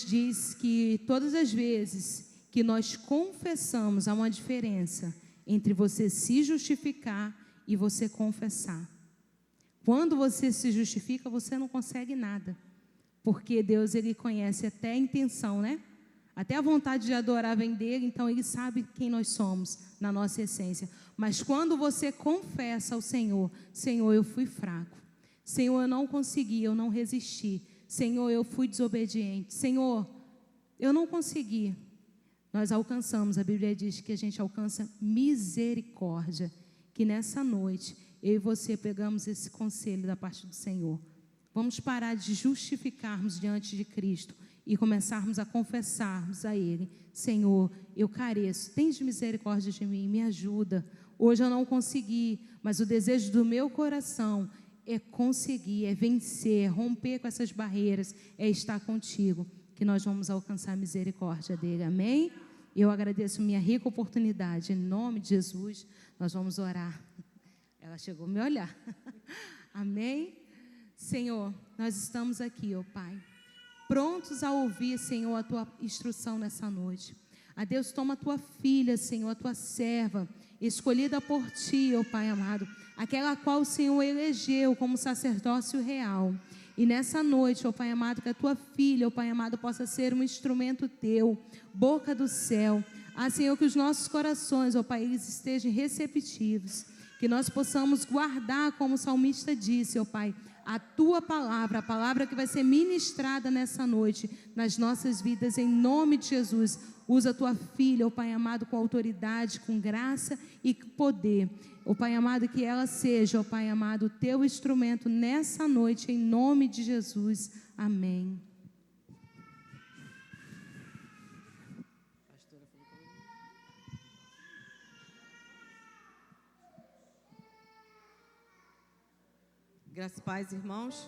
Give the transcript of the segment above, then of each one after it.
Deus diz que todas as vezes que nós confessamos, há uma diferença entre você se justificar e você confessar. Quando você se justifica, você não consegue nada, porque Deus, Ele conhece até a intenção, né? Até a vontade de adorar vem dele, então Ele sabe quem nós somos, na nossa essência. Mas quando você confessa ao Senhor, Senhor, eu fui fraco, Senhor, eu não consegui, eu não resisti, Senhor, eu fui desobediente, Senhor, eu não consegui. Nós alcançamos, a Bíblia diz que a gente alcança misericórdia, que nessa noite, eu e você pegamos esse conselho da parte do Senhor. Vamos parar de justificarmos diante de Cristo e começarmos a confessarmos a Ele: Senhor, eu careço, tens misericórdia de mim, me ajuda. Hoje eu não consegui, mas o desejo do meu coração é conseguir, é vencer, é romper com essas barreiras, é estar contigo, que nós vamos alcançar a misericórdia dEle, amém? Eu agradeço minha rica oportunidade, em nome de Jesus, nós vamos orar. Ela chegou a me olhar, amém? Senhor, nós estamos aqui, ó Pai, prontos a ouvir, Senhor, a Tua instrução nessa noite. A Deus, toma a Tua filha, Senhor, a Tua serva, escolhida por Ti, ó Pai amado, aquela a qual o Senhor elegeu como sacerdócio real. E nessa noite, ó Pai amado, que a Tua filha, ó Pai amado, possa ser um instrumento Teu, boca do céu. Ah, Senhor, que os nossos corações, ó Pai, eles estejam receptivos, que nós possamos guardar, como o salmista disse, ó Pai, a Tua palavra, a palavra que vai ser ministrada nessa noite, nas nossas vidas, em nome de Jesus. Usa a Tua filha, ó Pai amado, com autoridade, com graça e poder. Ó Pai amado, que ela seja, ó Pai amado, o Teu instrumento nessa noite, em nome de Jesus. Amém. Graças e paz, irmãos.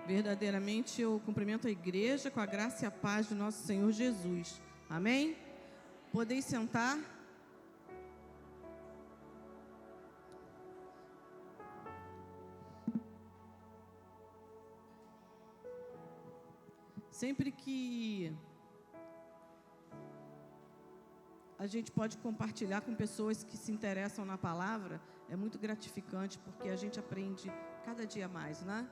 Verdadeiramente eu cumprimento a igreja com a graça e a paz do nosso Senhor Jesus. Amém? Podeis sentar. Sempre que a gente pode compartilhar com pessoas que se interessam na palavra, é muito gratificante, porque a gente aprende cada dia mais, né?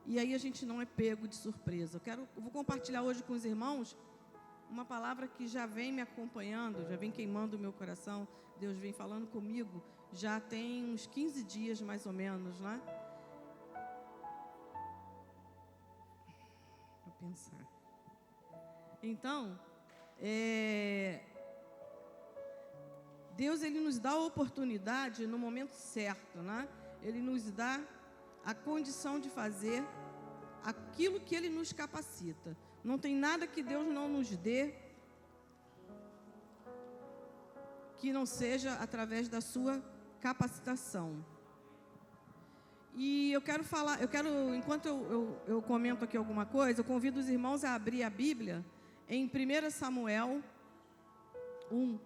E aí a gente não é pego de surpresa. Eu vou compartilhar hoje com os irmãos uma palavra que já vem me acompanhando, já vem queimando o meu coração. Deus vem falando comigo já tem uns 15 dias mais ou menos, né? Vou pensar. Então, Deus, Ele nos dá a oportunidade no momento certo, né? Ele nos dá a condição de fazer aquilo que Ele nos capacita. Não tem nada que Deus não nos dê que não seja através da sua capacitação. E eu quero falar, enquanto eu comento aqui alguma coisa, eu convido os irmãos a abrir a Bíblia em 1 Samuel 1.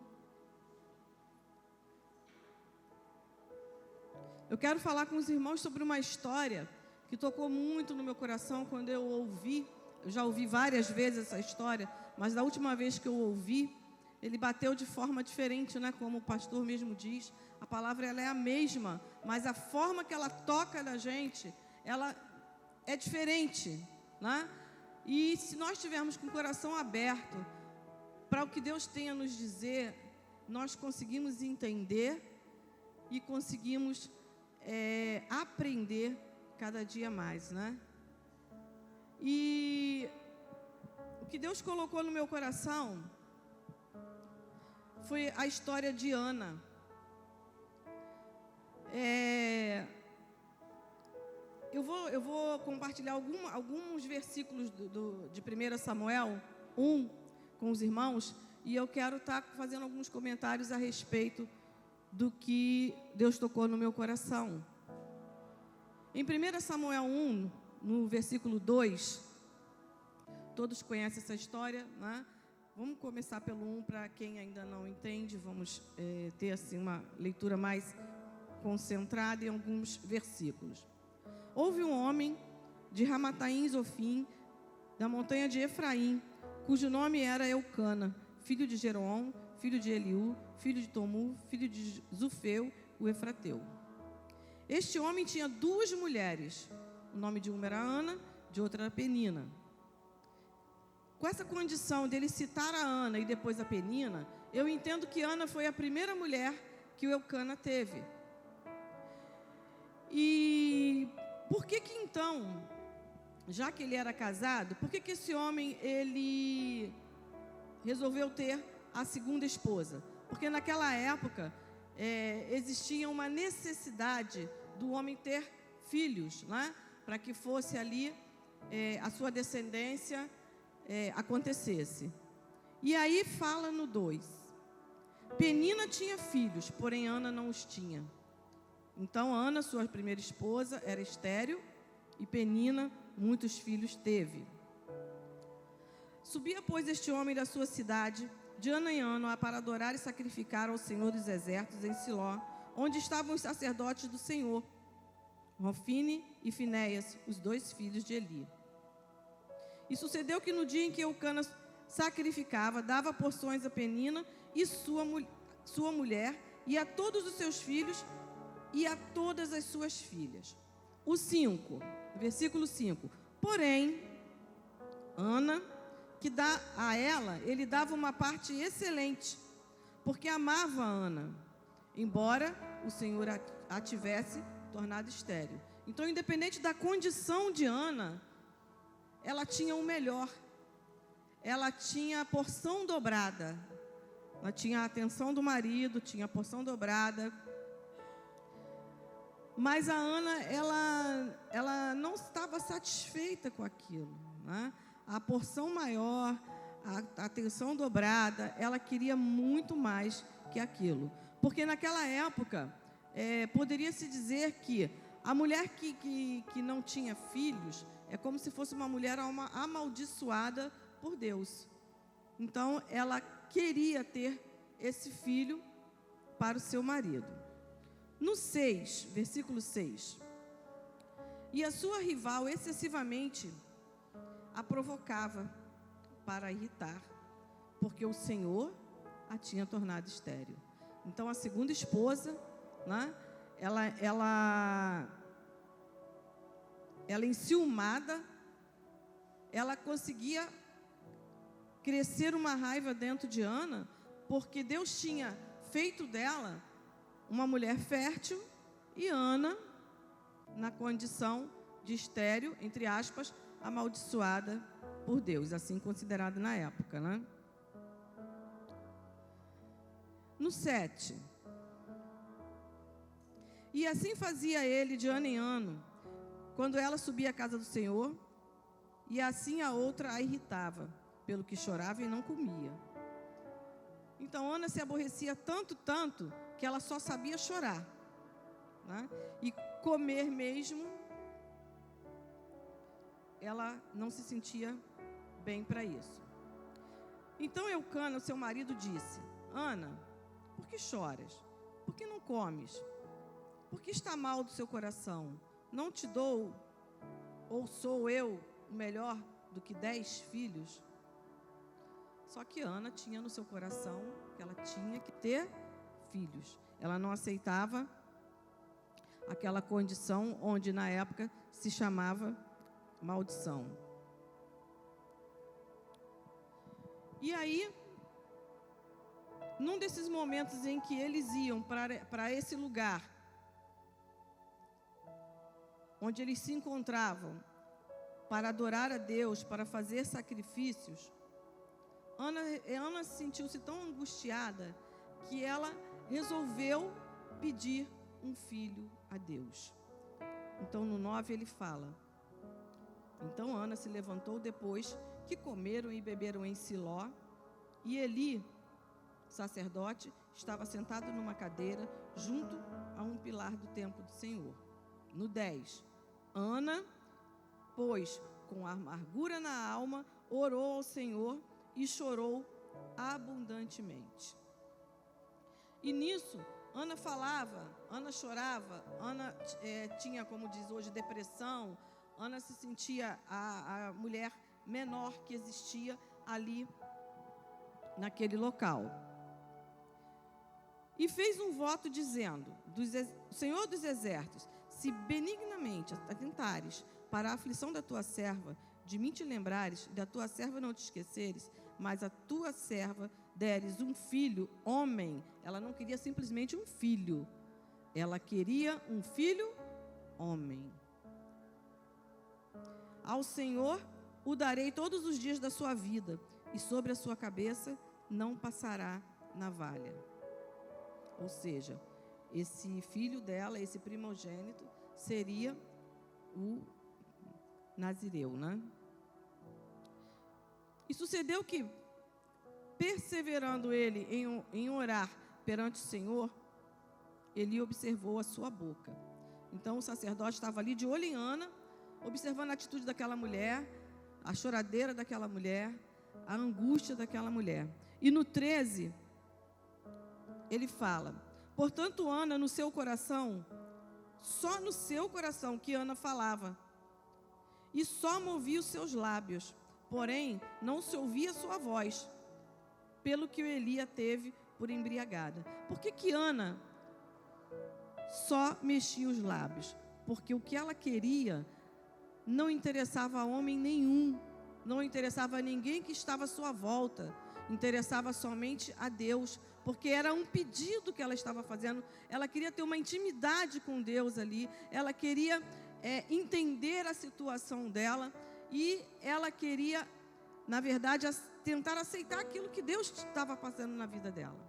Eu quero falar com os irmãos sobre uma história que tocou muito no meu coração quando eu ouvi. Eu já ouvi várias vezes essa história, mas da última vez que eu ouvi, ele bateu de forma diferente, né? Como o pastor mesmo diz, a palavra ela é a mesma, mas a forma que ela toca na gente, ela é diferente, né? E se nós tivermos com o coração aberto para o que Deus tem a nos dizer, nós conseguimos entender e conseguimos aprender cada dia mais, né? E o que Deus colocou no meu coração foi a história de Ana. Eu vou compartilhar alguns versículos de 1 Samuel 1 com os irmãos, e eu quero estar fazendo alguns comentários a respeito do que Deus tocou no meu coração. Em 1 Samuel 1, no versículo 2, todos conhecem essa história, né? Vamos começar pelo 1 para quem ainda não entende, vamos ter assim uma leitura mais concentrada em alguns versículos. Houve um homem de Ramataim Zofim, da montanha de Efraim, cujo nome era Eucana, filho de Jeroão, filho de Eliú, filho de Tomu, filho de Zufeu, o Efrateu. Este homem tinha 2 mulheres. O nome de uma era Ana, de outra era Penina. Com essa condição dele citar a Ana e depois a Penina, eu entendo que Ana foi a primeira mulher que o Eucana teve. E por que então, já que ele era casado, por que esse homem ele resolveu ter a segunda esposa? Porque naquela época existia uma necessidade do homem ter filhos, né? Para que fosse ali a sua descendência acontecesse. E aí fala no 2. Penina tinha filhos, porém Ana não os tinha. Então Ana, sua primeira esposa, era estéril, e Penina muitos filhos teve. Subia, pois, este homem da sua cidade, de ano em ano, para adorar e sacrificar ao Senhor dos Exércitos em Siló, onde estavam os sacerdotes do Senhor, Rofine e Finéias, os 2 filhos de Eli. E sucedeu que no dia em que Eucana sacrificava, dava porções a Penina e sua mulher, e a todos os seus filhos, e a todas as suas filhas. O 5, versículo 5. Porém, Ana, que dá a ela, ele dava uma parte excelente, porque amava Ana, embora o Senhor a tivesse tornado estéril. Então, independente da condição de Ana, ela tinha o melhor. Ela tinha a porção dobrada. Ela tinha a atenção do marido, tinha a porção dobrada. Mas a Ana, ela não estava satisfeita com aquilo, né? A porção maior, a atenção dobrada, ela queria muito mais que aquilo. Porque naquela época, poderia-se dizer que a mulher que não tinha filhos, é como se fosse uma mulher amaldiçoada por Deus. Então, ela queria ter esse filho para o seu marido. No 6, versículo 6. E a sua rival excessivamente a provocava para irritar, porque o Senhor a tinha tornado estéril. Então, a segunda esposa, né, ela enciumada, ela conseguia crescer uma raiva dentro de Ana, porque Deus tinha feito dela uma mulher fértil, e Ana, na condição de estéril, entre aspas, amaldiçoada por Deus, assim considerada na época, né? No 7. E assim fazia ele de ano em ano, quando ela subia à casa do Senhor, e assim a outra a irritava, pelo que chorava e não comia. Então Ana se aborrecia tanto, que ela só sabia chorar, né? E comer mesmo, ela não se sentia bem para isso. Então Eucana, seu marido, disse: Ana, por que choras? Por que não comes? Por que está mal do seu coração? Não te dou, ou sou eu melhor do que 10 filhos? Só que Ana tinha no seu coração que ela tinha que ter filhos. Ela não aceitava aquela condição onde na época se chamava maldição. E aí, num desses momentos em que eles iam para esse lugar, onde eles se encontravam para adorar a Deus, para fazer sacrifícios, Ana sentiu-se tão angustiada que ela resolveu pedir um filho a Deus. Então no 9 ele fala: então Ana se levantou depois que comeram e beberam em Siló, e Eli, sacerdote, estava sentado numa cadeira junto a um pilar do templo do Senhor. No 10, Ana, pois com amargura na alma, orou ao Senhor e chorou abundantemente. E nisso, Ana falava, Ana chorava, Ana tinha, como diz hoje, depressão. Ana se sentia a mulher menor que existia, ali naquele local. E fez um voto dizendo: Senhor dos exércitos, se benignamente atentares para a aflição da tua serva, de mim te lembrares, da tua serva não te esqueceres, mas a tua serva deres um filho, homem. Ela não queria simplesmente um filho, ela queria um filho, homem. Ao Senhor o darei todos os dias da sua vida, e sobre a sua cabeça não passará navalha. Ou seja, esse filho dela, esse primogênito, seria o nazireu, né? E sucedeu que, perseverando ele em orar perante o Senhor, ele observou a sua boca. Então o sacerdote estava ali de olho em Ana, observando a atitude daquela mulher, a choradeira daquela mulher, a angústia daquela mulher. E no 13, ele fala: portanto, Ana, no seu coração, só no seu coração que Ana falava, e só movia os seus lábios, porém não se ouvia sua voz, pelo que Eli a teve por embriagada. Por que Ana só mexia os lábios? Porque o que ela queria não interessava a homem nenhum, não interessava a ninguém que estava à sua volta, interessava somente a Deus, porque era um pedido que ela estava fazendo. Ela queria ter uma intimidade com Deus ali, ela queria entender a situação dela, e ela queria, na verdade, tentar aceitar aquilo que Deus estava passando na vida dela.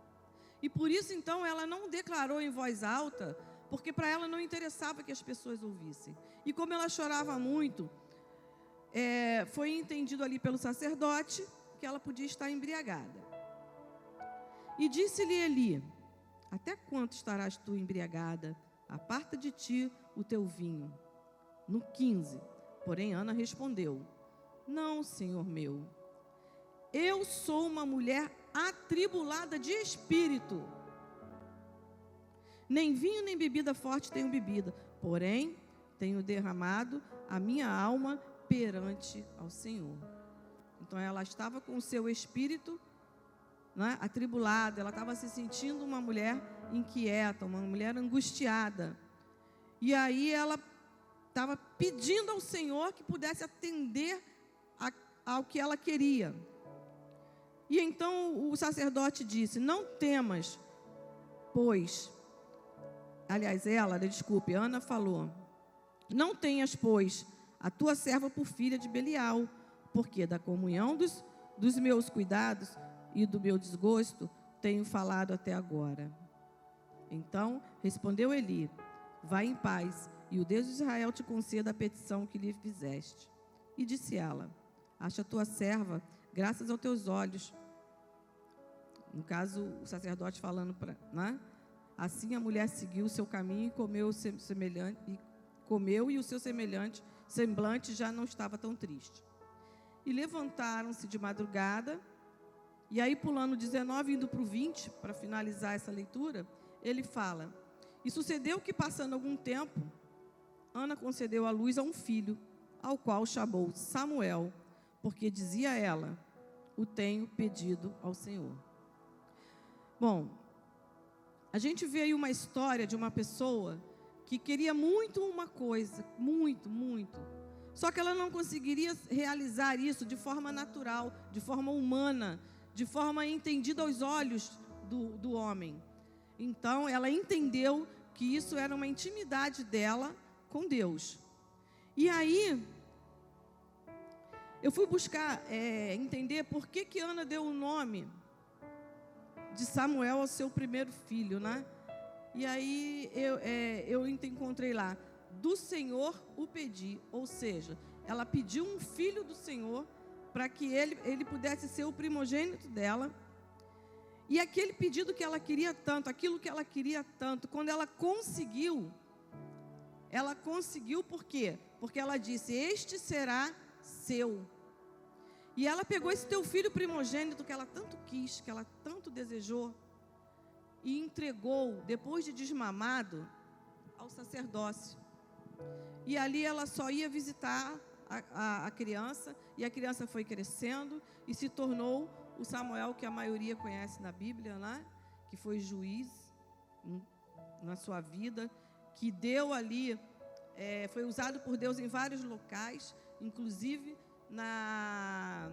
E por isso, então, ela não declarou em voz alta, porque para ela não interessava que as pessoas ouvissem. E como ela chorava muito, foi entendido ali pelo sacerdote que ela podia estar embriagada. E disse-lhe Eli: até quanto estarás tu embriagada? Aparta de ti o teu vinho. No 15, porém Ana respondeu: não, Senhor meu, eu sou uma mulher atribulada de espírito. Nem vinho nem bebida forte tenho bebido, porém tenho derramado a minha alma perante ao Senhor. Então ela estava com o seu espírito, né, atribulado, ela estava se sentindo uma mulher inquieta, uma mulher angustiada. E aí ela estava pedindo ao Senhor que pudesse atender ao que ela queria. E então o sacerdote disse: não temas, pois... Ana falou: não tenhas, pois, a tua serva por filha de Belial, porque da comunhão dos meus cuidados e do meu desgosto tenho falado até agora. Então respondeu Eli: vai em paz, e o Deus de Israel te conceda a petição que lhe fizeste. E disse ela: acha a tua serva, graças aos teus olhos. No caso, o sacerdote falando para... né? Assim a mulher seguiu o seu caminho e comeu, e o seu semblante já não estava tão triste. E levantaram-se de madrugada, e aí pulando 19, indo para o 20, para finalizar essa leitura, ele fala: e sucedeu que, passando algum tempo, Ana concedeu à luz a um filho, ao qual chamou Samuel, porque dizia ela: o tenho pedido ao Senhor. Bom, a gente vê aí uma história de uma pessoa que queria muito uma coisa, muito, muito. Só que ela não conseguiria realizar isso de forma natural, de forma humana, de forma entendida aos olhos do homem. Então, ela entendeu que isso era uma intimidade dela com Deus. E aí, eu fui buscar entender por que Ana deu o nome de Samuel ao seu primeiro filho, né? E aí eu encontrei lá: do Senhor o pedi, ou seja, ela pediu um filho do Senhor para que ele pudesse ser o primogênito dela. E aquele pedido que ela queria tanto, aquilo que ela queria tanto, quando ela conseguiu por quê? Porque ela disse: este será seu. E ela pegou esse teu filho primogênito que ela tanto quis, que ela tanto desejou, e entregou, depois de desmamado, ao sacerdócio. E ali ela só ia visitar a criança, e a criança foi crescendo e se tornou o Samuel que a maioria conhece na Bíblia, né? Que foi juiz na sua vida, que deu ali, foi usado por Deus em vários locais, inclusive na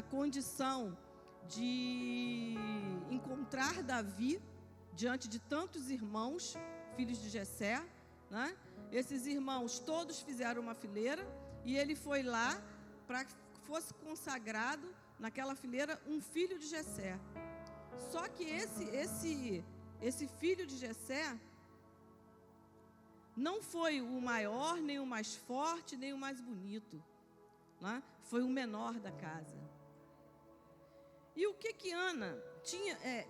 condição de encontrar Davi diante de tantos irmãos, filhos de Jessé, né? Esses irmãos todos fizeram uma fileira e ele foi lá para que fosse consagrado naquela fileira um filho de Jessé. Só que esse filho de Jessé não foi o maior, nem o mais forte, nem o mais bonito, né? Foi o menor da casa. E o que Ana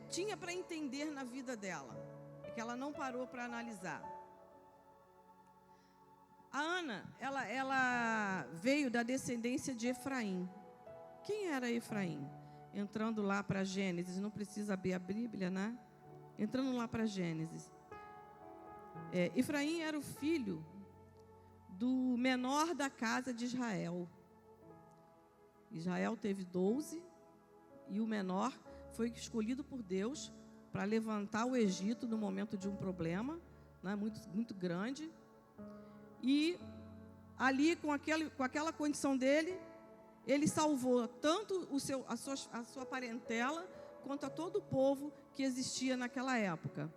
tinha para entender na vida dela? É que ela não parou para analisar. A Ana, ela veio da descendência de Efraim. Quem era Efraim? Entrando lá para Gênesis, não precisa abrir a Bíblia, né? Entrando lá para Gênesis. Efraim era o filho do menor da casa de Israel. Israel teve 12 e o menor foi escolhido por Deus para levantar o Egito no momento de um problema, né, muito, muito grande. E ali, com aquela condição dele, ele salvou tanto a sua parentela, quanto a todo o povo que existia naquela época.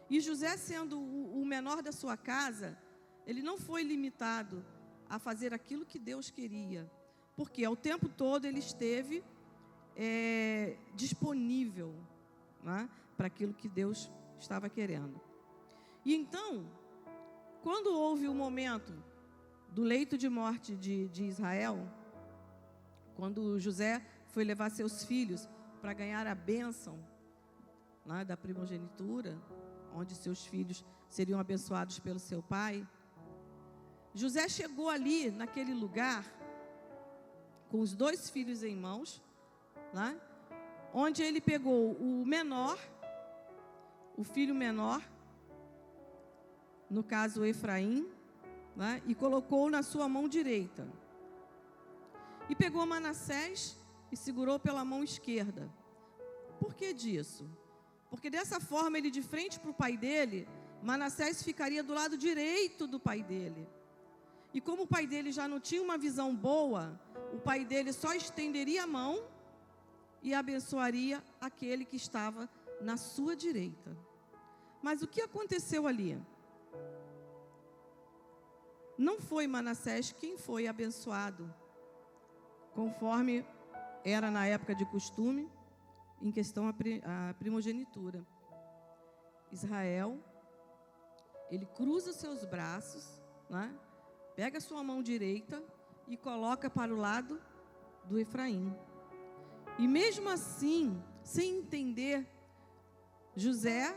E José, sendo o menor da sua casa, ele não foi limitado a fazer aquilo que Deus queria, porque ao tempo todo ele esteve disponível, né, para aquilo que Deus estava querendo. E então, quando houve o momento do leito de morte de Israel, quando José foi levar seus filhos para ganhar a bênção, né, da primogenitura, onde seus filhos seriam abençoados pelo seu pai, José chegou ali, naquele lugar, com os 2 filhos em mãos, né, onde ele pegou o filho menor, no caso Efraim, né, e colocou na sua mão direita. E pegou Manassés e segurou pela mão esquerda. Por que disso? Porque dessa forma, ele de frente para o pai dele, Manassés ficaria do lado direito do pai dele. E como o pai dele já não tinha uma visão boa, o pai dele só estenderia a mão e abençoaria aquele que estava na sua direita. Mas o que aconteceu ali? Não foi Manassés quem foi abençoado, conforme era na época de costume, em questão a primogenitura. Israel, ele cruza seus braços, né, pega a sua mão direita e coloca para o lado do Efraim. E mesmo assim, sem entender, José,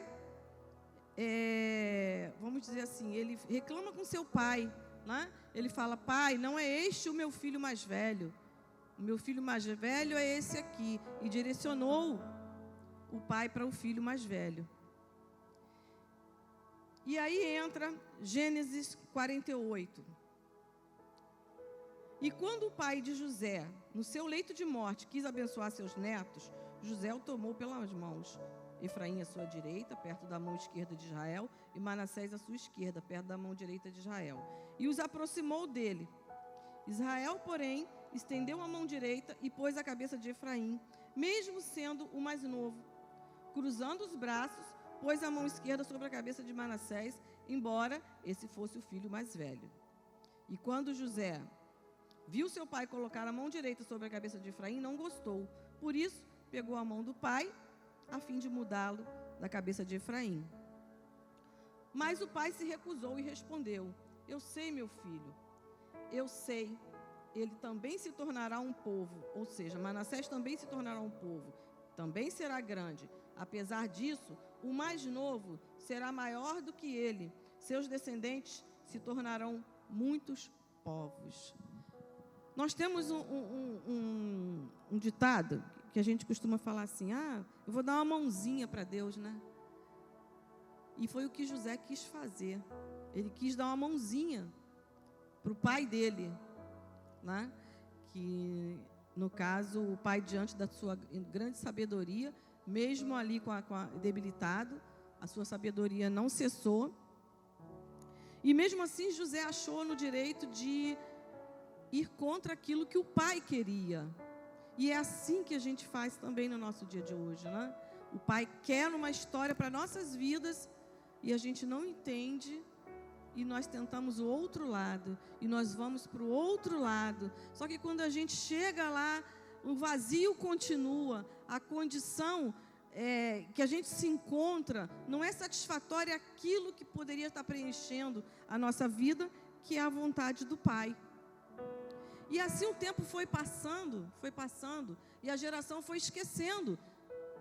vamos dizer assim, ele reclama com seu pai, né? Ele fala: pai, não é este o meu filho mais velho. O meu filho mais velho é esse aqui. E direcionou o pai para o filho mais velho. E aí entra Gênesis 48. E quando o pai de José, no seu leito de morte, quis abençoar seus netos, José o tomou pelas mãos. Efraim à sua direita, perto da mão esquerda de Israel, e Manassés à sua esquerda, perto da mão direita de Israel. E os aproximou dele. Israel, porém, estendeu a mão direita e pôs a cabeça de Efraim, mesmo sendo o mais novo. Cruzando os braços, pôs a mão esquerda sobre a cabeça de Manassés, embora esse fosse o filho mais velho. E quando José viu seu pai colocar a mão direita sobre a cabeça de Efraim, não gostou. Por isso, pegou a mão do pai, a fim de mudá-lo da cabeça de Efraim. Mas o pai se recusou e respondeu: eu sei, meu filho, eu sei, ele também se tornará um povo, ou seja, Manassés também se tornará um povo, também será grande. Apesar disso, o mais novo será maior do que ele, seus descendentes se tornarão muitos povos. Nós temos um ditado que a gente costuma falar assim: eu vou dar uma mãozinha para Deus, né? E foi o que José quis fazer. Ele quis dar uma mãozinha para o pai dele, né? Que, no caso, o pai, diante da sua grande sabedoria, mesmo ali debilitado, a sua sabedoria não cessou. E mesmo assim, José achou no direito de ir contra aquilo que o pai queria. E é assim que a gente faz também no nosso dia de hoje, né? O pai quer uma história para nossas vidas e a gente não entende e nós tentamos o outro lado e nós vamos para o outro lado. Só que quando a gente chega lá, o vazio continua, a condição que a gente se encontra não é satisfatória aquilo que poderia estar preenchendo a nossa vida, que é a vontade do pai. E assim o tempo foi passando, e a geração foi esquecendo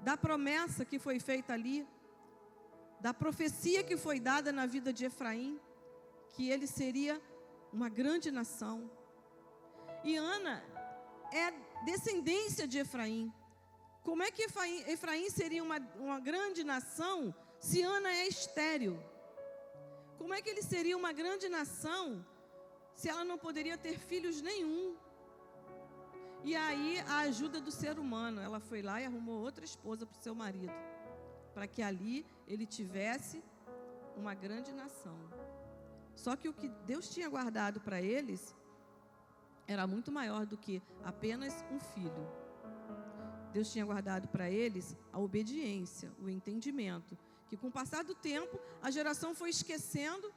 da promessa que foi feita ali, da profecia que foi dada na vida de Efraim, que ele seria uma grande nação. E Ana é descendência de Efraim. Como é que Efraim seria uma grande nação se Ana é estéril? Como é que ele seria uma grande nação se ela não poderia ter filhos nenhum? E aí, a ajuda do ser humano, ela foi lá e arrumou outra esposa para o seu marido, para que ali ele tivesse uma grande nação. Só que o que Deus tinha guardado para eles era muito maior do que apenas um filho. Deus tinha guardado para eles a obediência, o entendimento, que com o passar do tempo, a geração foi esquecendo,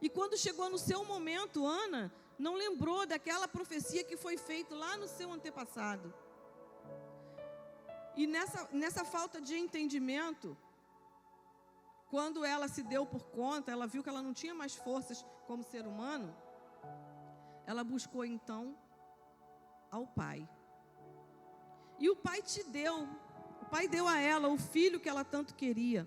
e quando chegou no seu momento, Ana não lembrou daquela profecia que foi feita lá no seu antepassado. E nessa falta de entendimento, quando ela se deu por conta, ela viu que ela não tinha mais forças como ser humano, ela buscou então ao pai. E o pai deu a ela o filho que ela tanto queria.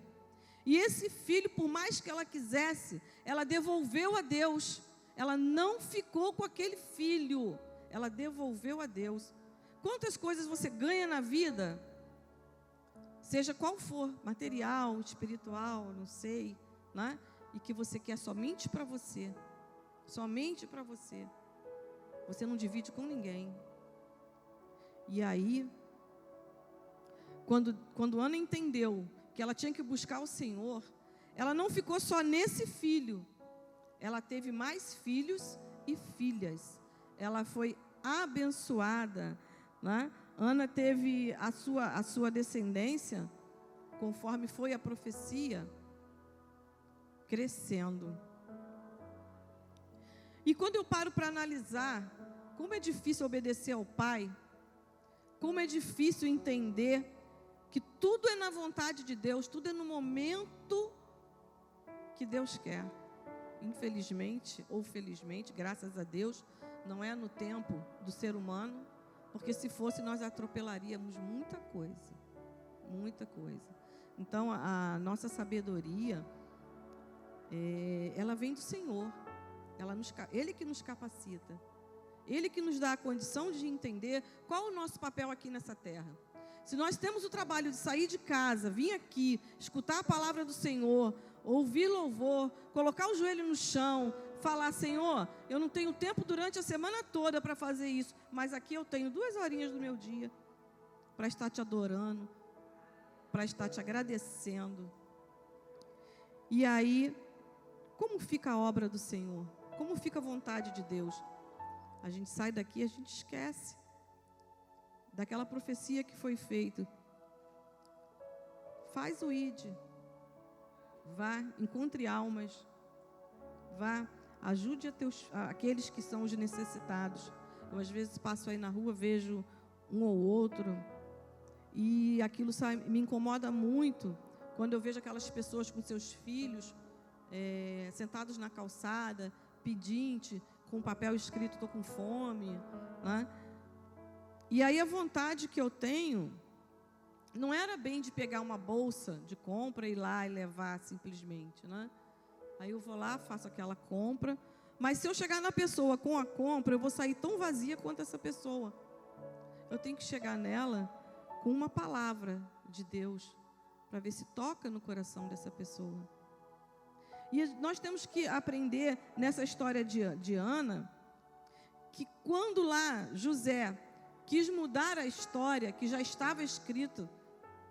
E esse filho, por mais que ela quisesse, ela devolveu a Deus. Ela não ficou com aquele filho, ela devolveu a Deus. Quantas coisas você ganha na vida, seja qual for, material, espiritual, não sei, né? E que você quer somente para você. Você não divide com ninguém. E aí, quando Ana entendeu que ela tinha que buscar o Senhor, ela não ficou só nesse filho. Ela teve mais filhos e filhas. Ela foi abençoada, né? Ana teve a sua descendência, conforme foi a profecia, crescendo. E quando eu paro para analisar como é difícil obedecer ao Pai, como é difícil entender que tudo é na vontade de Deus, tudo é no momento que Deus quer. Infelizmente ou felizmente, graças a Deus, não é no tempo do ser humano, porque se fosse nós atropelaríamos muita coisa. Então a nossa sabedoria, ela vem do Senhor. Ele que nos capacita, Ele que nos dá a condição de entender qual é o nosso papel aqui nessa terra. Se nós temos o trabalho de sair de casa, vir aqui, escutar a palavra do Senhor, ouvir louvor, colocar o joelho no chão, falar: Senhor, eu não tenho tempo durante a semana toda para fazer isso, mas aqui eu tenho 2 horinhas do meu dia para estar te adorando, para estar te agradecendo. E aí, como fica a obra do Senhor? Como fica a vontade de Deus? A gente sai daqui e a gente esquece daquela profecia que foi feita. Faz o ID. Vá, encontre almas. Vá, ajude aqueles que são os necessitados. Eu às vezes passo aí na rua, vejo um ou outro, e aquilo me incomoda muito, quando eu vejo aquelas pessoas com seus filhos, sentados na calçada, pedinte, com um papel escrito: estou com fome, né? E aí a vontade que eu tenho não era bem de pegar uma bolsa de compra e ir lá e levar simplesmente, né? Aí eu vou lá, faço aquela compra, mas se eu chegar na pessoa com a compra, eu vou sair tão vazia quanto essa pessoa. Eu tenho que chegar nela com uma palavra de Deus, para ver se toca no coração dessa pessoa. E nós temos que aprender nessa história de Ana, quando lá José quis mudar a história que já estava escrito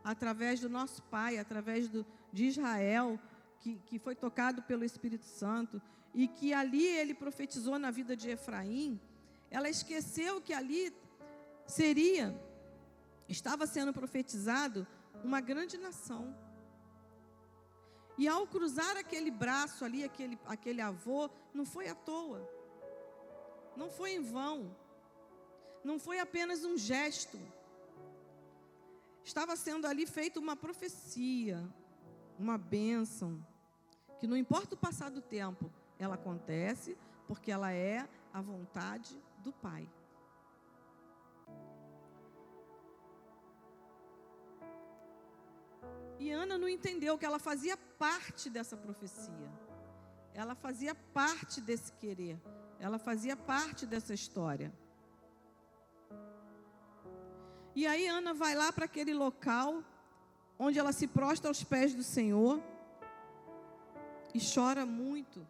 através do nosso pai, através de Israel, que foi tocado pelo Espírito Santo, e que ali ele profetizou na vida de Efraim, ela esqueceu que ali estava sendo profetizado uma grande nação. E ao cruzar aquele braço ali, aquele avô, não foi à toa, não foi em vão, não foi apenas um gesto. Estava sendo ali feita uma profecia, uma bênção, que não importa o passar do tempo, ela acontece porque ela é a vontade do Pai. E Ana não entendeu que ela fazia parte dessa profecia. Ela fazia parte desse querer. Ela fazia parte dessa história. E aí Ana vai lá para aquele local onde ela se prostra aos pés do Senhor e chora muito.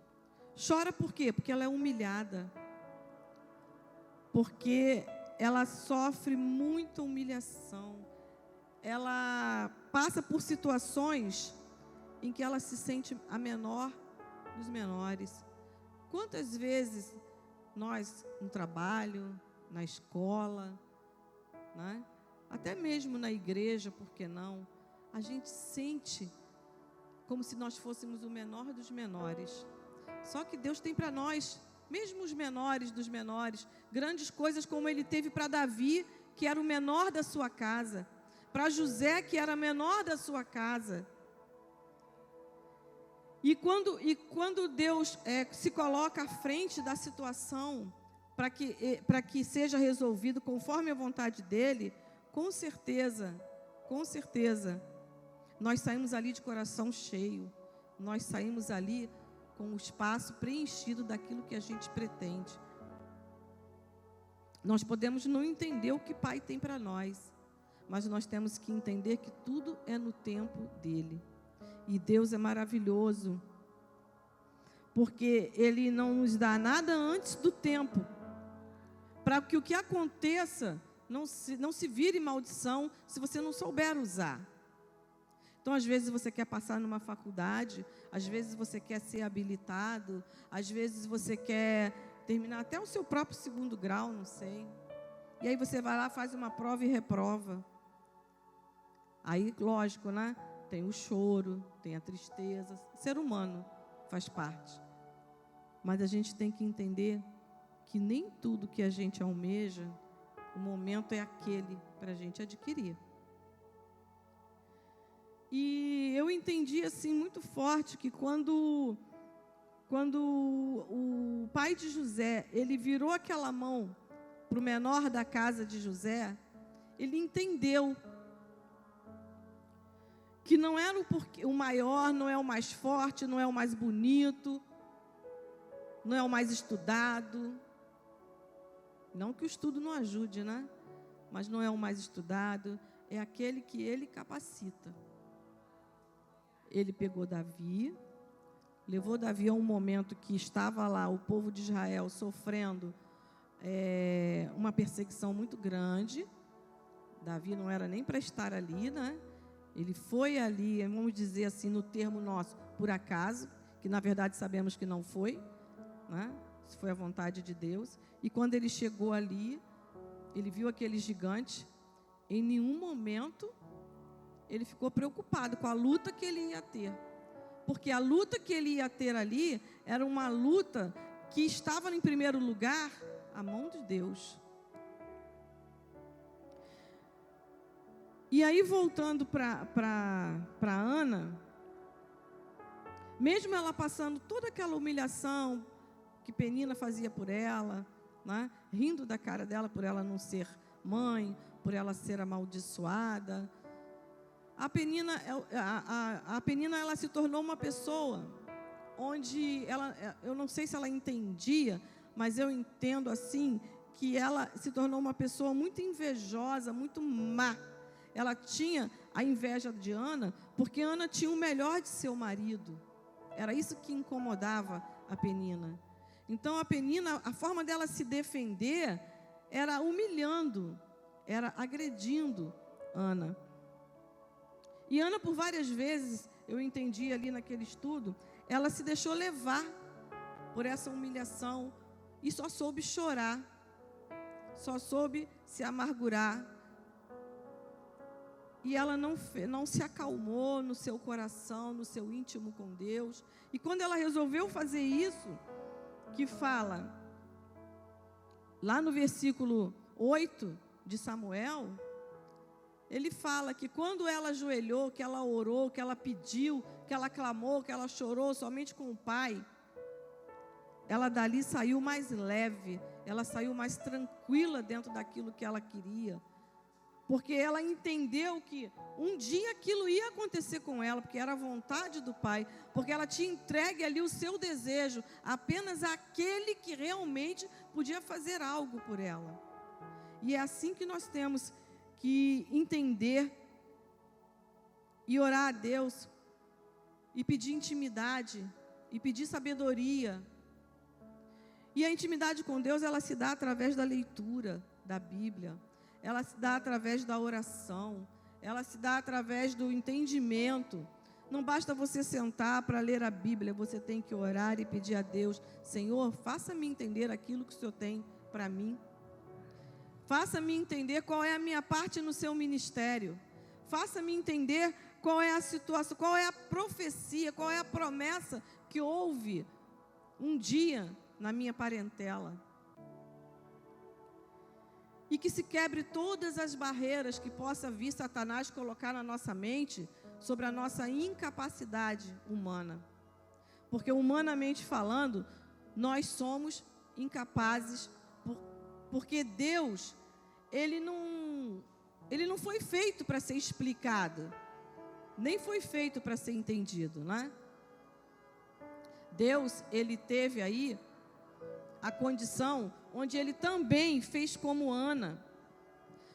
Chora por quê? Porque ela é humilhada. Porque ela sofre muita humilhação. Ela passa por situações em que ela se sente a menor dos menores. Quantas vezes nós, no trabalho, na escola, né? Até mesmo na igreja, por que não? A gente sente como se nós fôssemos o menor dos menores. Só que Deus tem para nós, mesmo os menores dos menores, grandes coisas como Ele teve para Davi, que era o menor da sua casa, para José, que era menor da sua casa. E quando Deus se coloca à frente da situação, para que seja resolvido conforme a vontade dEle, com certeza, nós saímos ali de coração cheio, nós saímos ali com o espaço preenchido daquilo que a gente pretende. Nós podemos não entender o que Pai tem para nós, mas nós temos que entender que tudo é no tempo dEle. E Deus é maravilhoso, porque Ele não nos dá nada antes do tempo, para que o que aconteça não se vire maldição se você não souber usar. Então, às vezes você quer passar numa faculdade, às vezes você quer ser habilitado, às vezes você quer terminar até o seu próprio 2º grau, não sei. E aí você vai lá, faz uma prova e reprova. Aí, lógico, né? Tem o choro, tem a tristeza. Ser humano faz parte. Mas a gente tem que entender que nem tudo que a gente almeja, o momento é aquele para a gente adquirir. E eu entendi assim muito forte que quando o pai de José, ele virou aquela mão para o menor da casa de José, ele entendeu que não era o maior, não é o mais forte, não é o mais bonito, não é o mais estudado. Não que o estudo não ajude, né? Mas não é o mais estudado, é aquele que ele capacita. Ele pegou Davi, levou Davi a um momento que estava lá o povo de Israel sofrendo uma perseguição muito grande. Davi não era nem para estar ali, né? Ele foi ali, vamos dizer assim, no termo nosso, por acaso, que na verdade sabemos que não foi, né? Isso foi a vontade de Deus. E quando ele chegou ali, ele viu aquele gigante. Em nenhum momento ele ficou preocupado com a luta que ele ia ter. Porque a luta que ele ia ter ali era uma luta que estava em primeiro lugar a mão de Deus. E aí, voltando para Ana, mesmo ela passando toda aquela humilhação que Penina fazia por ela, né? Rindo da cara dela por ela não ser mãe, por ela ser amaldiçoada, a Penina ela se tornou uma pessoa onde eu não sei se ela entendia, mas eu entendo assim, que ela se tornou uma pessoa muito invejosa, muito má. Ela tinha a inveja de Ana, porque Ana tinha o melhor de seu marido. Era isso que incomodava a Penina. Então a Penina, a forma dela se defender era humilhando, era agredindo Ana. E Ana, por várias vezes, eu entendi ali naquele estudo, ela se deixou levar por essa humilhação e só soube chorar, só soube se amargurar. E ela não se acalmou no seu coração, no seu íntimo com Deus. E quando ela resolveu fazer isso, que fala lá no versículo 8 de Samuel, ele fala que quando ela ajoelhou, que ela orou, que ela pediu, que ela clamou, que ela chorou somente com o pai, ela dali saiu mais leve, ela saiu mais tranquila dentro daquilo que ela queria. Porque ela entendeu que um dia aquilo ia acontecer com ela, porque era a vontade do Pai, porque ela tinha entregue ali o seu desejo apenas àquele que realmente podia fazer algo por ela. E é assim que nós temos que entender e orar a Deus, e pedir intimidade, e pedir sabedoria. E a intimidade com Deus, ela se dá através da leitura da Bíblia. Ela se dá através da oração, ela se dá através do entendimento. Não basta você sentar para ler a Bíblia, você tem que orar e pedir a Deus: Senhor, faça-me entender aquilo que o Senhor tem para mim. Faça-me entender qual é a minha parte no seu ministério. Faça-me entender qual é a situação, qual é a profecia, qual é a promessa que houve um dia na minha parentela. E que se quebre todas as barreiras que possa vir Satanás colocar na nossa mente sobre a nossa incapacidade humana. Porque humanamente falando, nós somos incapazes, porque Deus, Ele não foi feito para ser explicado, nem foi feito para ser entendido, né? Deus, Ele teve aí a condição onde Ele também fez como Ana.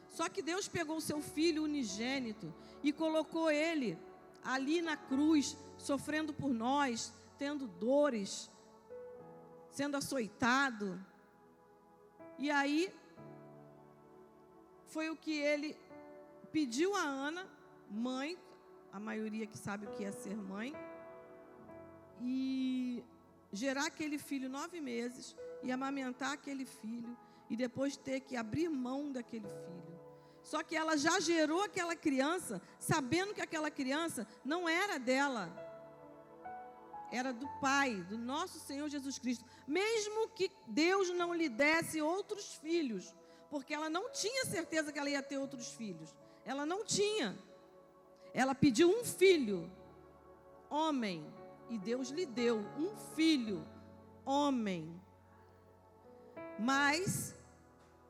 Só que Deus pegou o seu filho unigênito e colocou ele ali na cruz, sofrendo por nós, tendo dores, sendo açoitado. E aí, foi o que Ele pediu a Ana, mãe, a maioria que sabe o que é ser mãe, e gerar aquele filho 9 meses, e amamentar aquele filho, e depois ter que abrir mão daquele filho. Só que ela já gerou aquela criança, sabendo que aquela criança não era dela, era do Pai, do nosso Senhor Jesus Cristo. Mesmo que Deus não lhe desse outros filhos, porque ela não tinha certeza que ela ia ter outros filhos. Ela não tinha. Ela pediu um filho, homem, e Deus lhe deu um filho, homem. Mas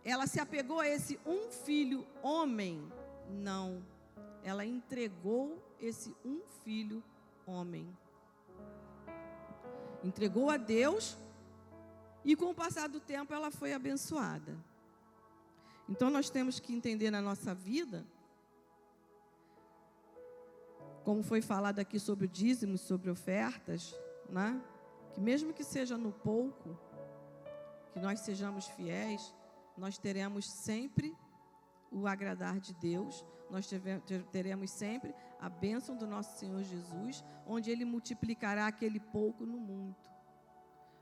ela se apegou a esse um filho homem? Não. Ela entregou esse um filho homem. Entregou a Deus e com o passar do tempo ela foi abençoada. Então nós temos que entender na nossa vida, como foi falado aqui sobre o dízimo, sobre ofertas, né? Que mesmo que seja no pouco, que nós sejamos fiéis, nós teremos sempre o agradar de Deus, nós teremos sempre a bênção do nosso Senhor Jesus, onde Ele multiplicará aquele pouco no muito.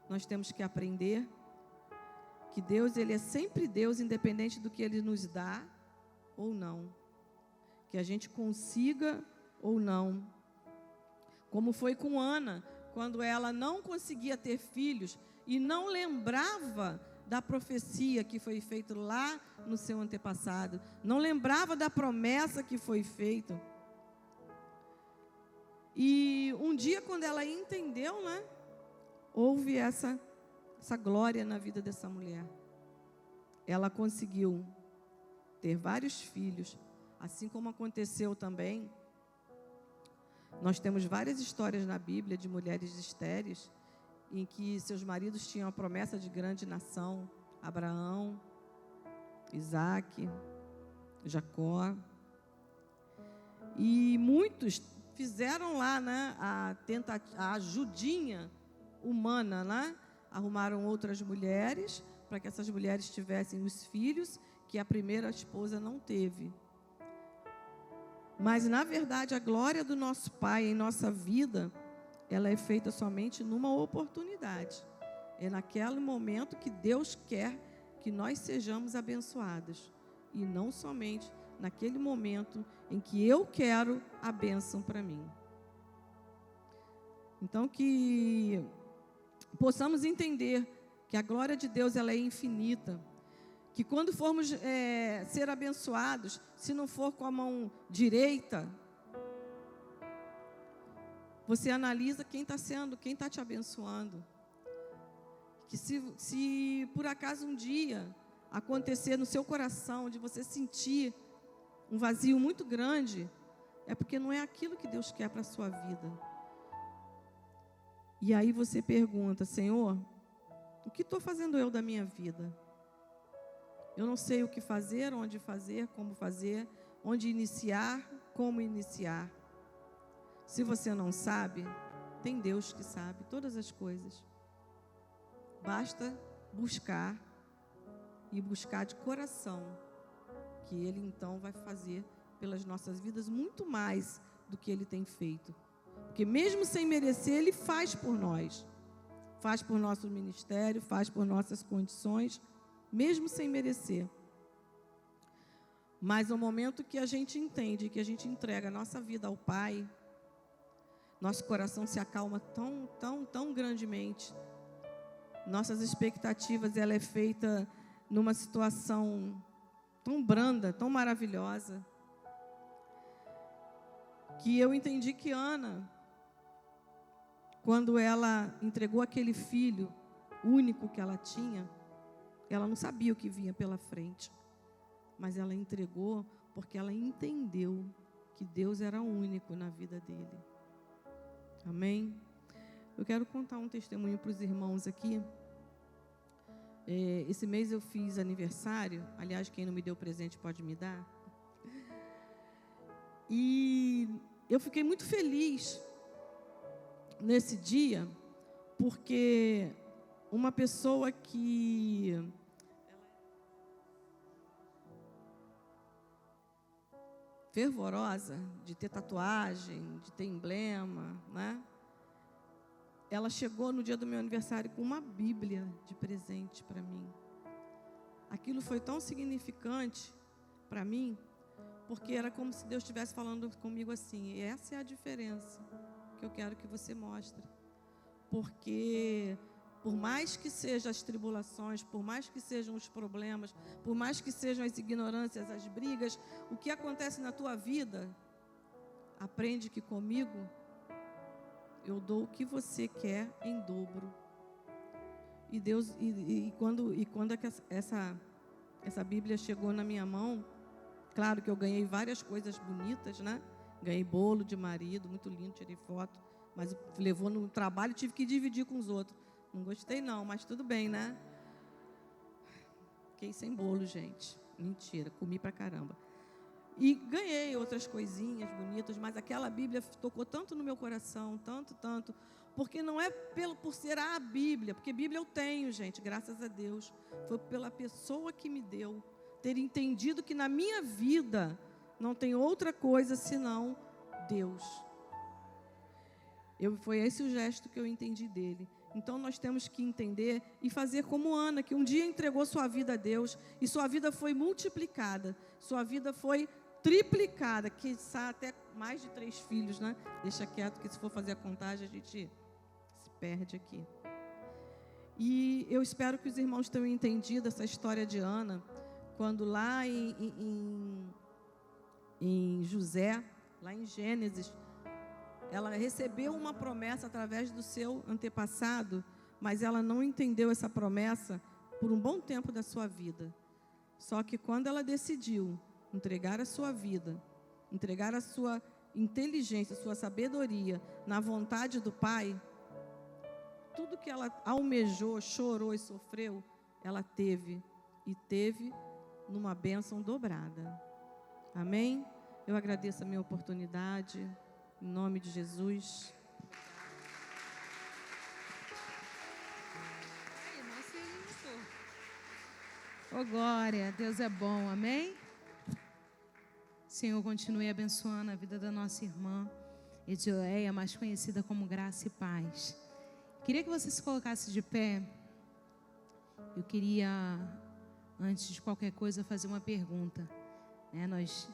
Nós temos que aprender que Deus, Ele é sempre Deus, independente do que Ele nos dá ou não. Que a gente consiga ou não. Como foi com Ana, quando ela não conseguia ter filhos e não lembrava da profecia que foi feita lá no seu antepassado, não lembrava da promessa que foi feita. E um dia, quando ela entendeu, né, houve essa glória na vida dessa mulher. Ela conseguiu ter vários filhos, assim como aconteceu também. Nós temos várias histórias na Bíblia de mulheres estéreis, em que seus maridos tinham a promessa de grande nação: Abraão, Isaac, Jacó. E muitos fizeram lá, né, a ajudinha humana, né, arrumaram outras mulheres, para que essas mulheres tivessem os filhos que a primeira esposa não teve. Mas, na verdade, a glória do nosso Pai em nossa vida, ela é feita somente numa oportunidade. É naquele momento que Deus quer que nós sejamos abençoados. E não somente naquele momento em que eu quero a bênção para mim. Então, que possamos entender que a glória de Deus ela é infinita. Que quando formos ser abençoados, se não for com a mão direita, você analisa quem está te abençoando. Que se por acaso um dia acontecer no seu coração, de você sentir um vazio muito grande, é porque não é aquilo que Deus quer para a sua vida. E aí você pergunta: Senhor, o que estou fazendo eu da minha vida? Eu não sei o que fazer, onde fazer, como fazer, onde iniciar, como iniciar. Se você não sabe, tem Deus que sabe todas as coisas. Basta buscar, e buscar de coração, que Ele então vai fazer pelas nossas vidas muito mais do que Ele tem feito. Porque mesmo sem merecer, Ele faz por nós. Faz por nosso ministério, faz por nossas condições, mesmo sem merecer. Mas no momento que a gente entende, que a gente entrega a nossa vida ao Pai, nosso coração se acalma tão grandemente. Nossas expectativas, ela é feita numa situação tão branda, tão maravilhosa, que eu entendi que Ana, quando ela entregou aquele filho único que ela tinha, ela não sabia o que vinha pela frente, mas ela entregou porque ela entendeu que Deus era único na vida dele. Amém? Eu quero contar um testemunho para os irmãos aqui. Esse mês eu fiz aniversário. Aliás, quem não me deu presente pode me dar. E eu fiquei muito feliz nesse dia, porque uma pessoa que fervorosa, de ter tatuagem, de ter emblema, né? Ela chegou no dia do meu aniversário com uma Bíblia de presente para mim. Aquilo foi tão significante para mim, porque era como se Deus estivesse falando comigo assim: essa é a diferença que eu quero que você mostre. Porque por mais que sejam as tribulações, por mais que sejam os problemas, por mais que sejam as ignorâncias, as brigas, o que acontece na tua vida, aprende que comigo eu dou o que você quer em dobro. E Deus, quando essa Bíblia chegou na minha mão, claro que eu ganhei várias coisas bonitas, né? Ganhei bolo de marido, muito lindo, tirei foto, mas levou no trabalho, tive que dividir com os outros. Não gostei não, mas tudo bem, né? Fiquei sem bolo, gente. Mentira, comi pra caramba. E ganhei outras coisinhas bonitas, mas aquela Bíblia tocou tanto no meu coração, tanto, porque não é por ser a Bíblia, porque Bíblia eu tenho, gente, graças a Deus. Foi pela pessoa que me deu, ter entendido que na minha vida não tem outra coisa senão Deus. Foi esse o gesto que eu entendi dele. Então nós temos que entender e fazer como Ana, que um dia entregou sua vida a Deus, e sua vida foi multiplicada, sua vida foi triplicada, quiçá até mais de 3 filhos, né? Deixa quieto, que se for fazer a contagem, a gente se perde aqui. E eu espero que os irmãos tenham entendido essa história de Ana, quando lá em José, lá em Gênesis, ela recebeu uma promessa através do seu antepassado, mas ela não entendeu essa promessa por um bom tempo da sua vida. Só que quando ela decidiu entregar a sua vida, entregar a sua inteligência, a sua sabedoria na vontade do Pai, tudo que ela almejou, chorou e sofreu, ela teve, e teve numa bênção dobrada. Amém? Eu agradeço a minha oportunidade, em nome de Jesus. Oh, glória, Deus é bom, amém? Senhor, continue abençoando a vida da nossa irmã Edileia, mais conhecida como Graça e Paz. Queria que você se colocasse de pé. Eu queria, antes de qualquer coisa, fazer uma pergunta. Nós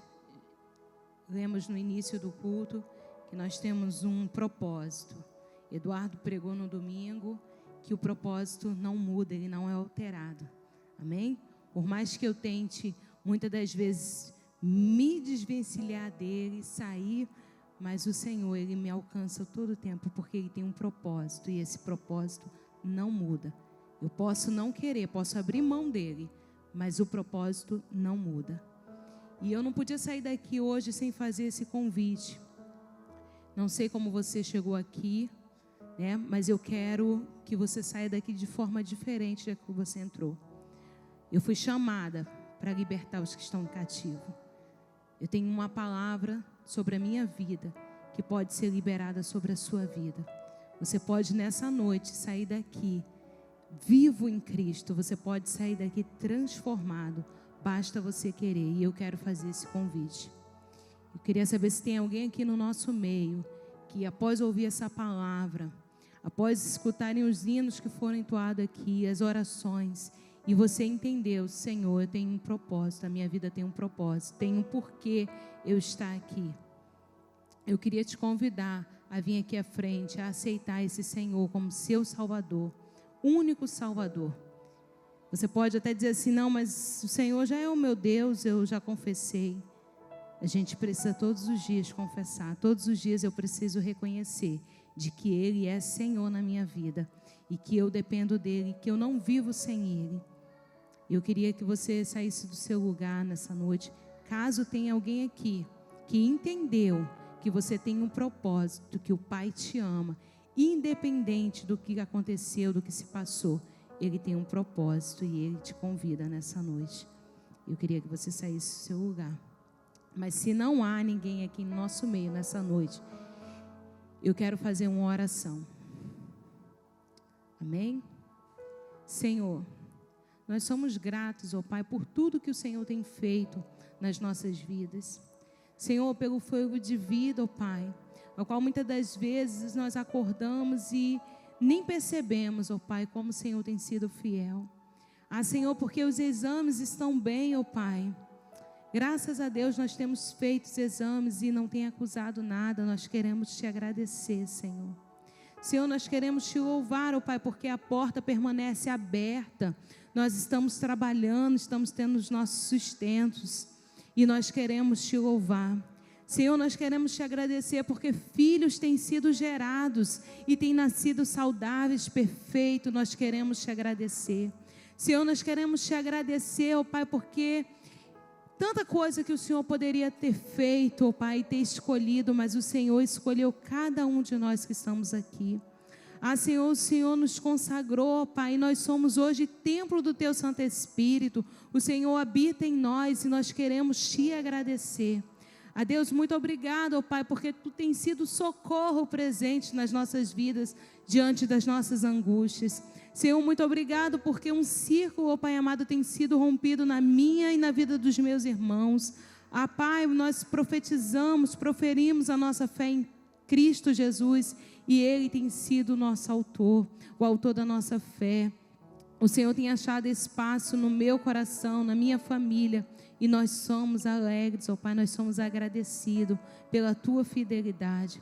lemos no início do culto que nós temos um propósito. Eduardo pregou no domingo que o propósito não muda, ele não é alterado. Amém? Por mais que eu tente, muitas das vezes, me desvencilhar dele, sair, mas o Senhor, ele me alcança todo o tempo, porque ele tem um propósito, e esse propósito não muda. Eu posso não querer, posso abrir mão dele, mas o propósito não muda. E eu não podia sair daqui hoje sem fazer esse convite. Não sei como você chegou aqui, mas eu quero que você saia daqui de forma diferente da que você entrou. Eu fui chamada para libertar os que estão em cativo. Eu tenho uma palavra sobre a minha vida que pode ser liberada sobre a sua vida. Você pode nessa noite sair daqui vivo em Cristo. Você pode sair daqui transformado. Basta você querer. E eu quero fazer esse convite. Eu queria saber se tem alguém aqui no nosso meio que, após ouvir essa palavra, após escutarem os hinos que foram entoados aqui, as orações, e você entendeu: Senhor, eu tenho um propósito, a minha vida tem um propósito, tem um porquê eu estar aqui. Eu queria te convidar a vir aqui à frente, a aceitar esse Senhor como seu Salvador, único Salvador. Você pode até dizer assim: não, mas o Senhor já é o meu Deus, eu já confessei. A gente precisa todos os dias confessar, todos os dias eu preciso reconhecer de que Ele é Senhor na minha vida e que eu dependo dEle, que eu não vivo sem Ele. Eu queria que você saísse do seu lugar nessa noite, caso tenha alguém aqui que entendeu que você tem um propósito, que o Pai te ama, independente do que aconteceu, do que se passou, Ele tem um propósito e Ele te convida nessa noite. Eu queria que você saísse do seu lugar. Mas se não há ninguém aqui no nosso meio nessa noite, eu quero fazer uma oração. Amém? Senhor, nós somos gratos, ó Pai, por tudo que o Senhor tem feito nas nossas vidas. Senhor, pelo fogo de vida, ó Pai, ao qual muitas das vezes nós acordamos e nem percebemos, ó Pai, como o Senhor tem sido fiel. Senhor, porque os exames estão bem, ó Pai. Graças a Deus nós temos feito os exames e não tem acusado nada. Nós queremos te agradecer, Senhor. Senhor, nós queremos te louvar, ó Pai, porque a porta permanece aberta. Nós estamos trabalhando, estamos tendo os nossos sustentos e nós queremos te louvar. Senhor, nós queremos te agradecer porque filhos têm sido gerados e têm nascido saudáveis, perfeitos. Nós queremos te agradecer. Senhor, nós queremos te agradecer, ó Pai, porque tanta coisa que o Senhor poderia ter feito, ó Pai, ter escolhido, mas o Senhor escolheu cada um de nós que estamos aqui. Senhor, o Senhor nos consagrou, ó Pai, e nós somos hoje templo do Teu Santo Espírito. O Senhor habita em nós e nós queremos te agradecer. Deus, muito obrigado, ó Pai, porque Tu tens sido socorro presente nas nossas vidas, diante das nossas angústias. Senhor, muito obrigado porque um círculo, ó Pai amado, tem sido rompido na minha e na vida dos meus irmãos. Pai, nós profetizamos, proferimos a nossa fé em Cristo Jesus e Ele tem sido o nosso autor, o autor da nossa fé. O Senhor tem achado espaço no meu coração, na minha família, e nós somos alegres, ó Pai, nós somos agradecidos pela Tua fidelidade.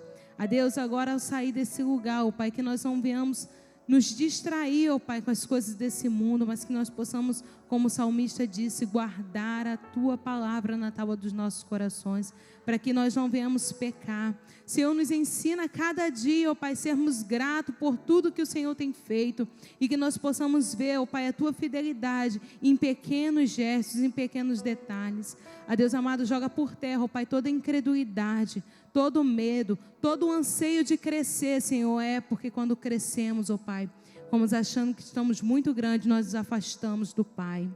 Deus, agora ao sair desse lugar, ó Pai, que nós não venhamos nos distrair, ó Pai, com as coisas desse mundo, mas que nós possamos, como o salmista disse, guardar a Tua palavra na tábua dos nossos corações, para que nós não venhamos pecar. Senhor, nos ensina cada dia, ó Pai, sermos gratos por tudo que o Senhor tem feito e que nós possamos ver, ó Pai, a Tua fidelidade em pequenos gestos, em pequenos detalhes. Deus amado, joga por terra, ó Pai, toda incredulidade, todo medo, todo o anseio de crescer, Senhor, porque quando crescemos, ó Pai, vamos achando que estamos muito grandes, nós nos afastamos do Pai.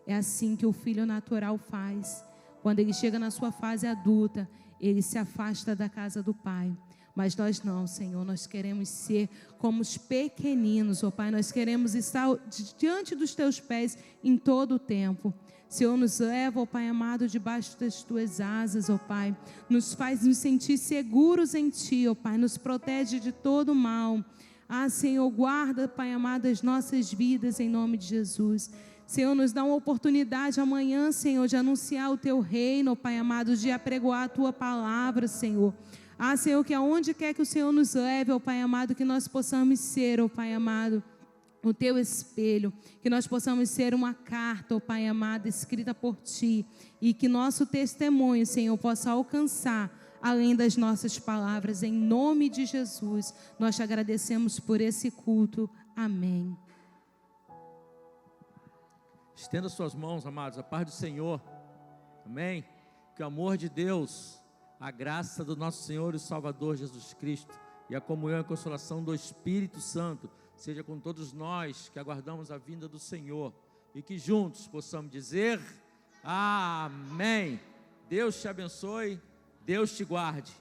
É assim que o filho natural faz. Quando ele chega na sua fase adulta, ele se afasta da casa do Pai. Mas nós não, Senhor, nós queremos ser como os pequeninos, ó Pai. Nós queremos estar diante dos Teus pés em todo o tempo. Senhor, nos leva, ó Pai amado, debaixo das Tuas asas, ó Pai. Nos faz nos sentir seguros em Ti, ó Pai. Nos protege de todo mal. Senhor, guarda, Pai amado, as nossas vidas em nome de Jesus. Senhor, nos dá uma oportunidade amanhã, Senhor, de anunciar o Teu reino, ó Pai amado, de apregoar a Tua palavra, Senhor. Senhor, que aonde quer que o Senhor nos leve, ó Pai amado, que nós possamos ser, ó Pai amado, o Teu espelho, que nós possamos ser uma carta, ó Pai amado, escrita por Ti, e que nosso testemunho, Senhor, possa alcançar além das nossas palavras, em nome de Jesus. Nós te agradecemos por esse culto. Amém. Estenda suas mãos, amados, a paz do Senhor. Amém. Que o amor de Deus, a graça do nosso Senhor e Salvador Jesus Cristo e a comunhão e a consolação do Espírito Santo seja com todos nós que aguardamos a vinda do Senhor e que juntos possamos dizer amém. Deus te abençoe, Deus te guarde.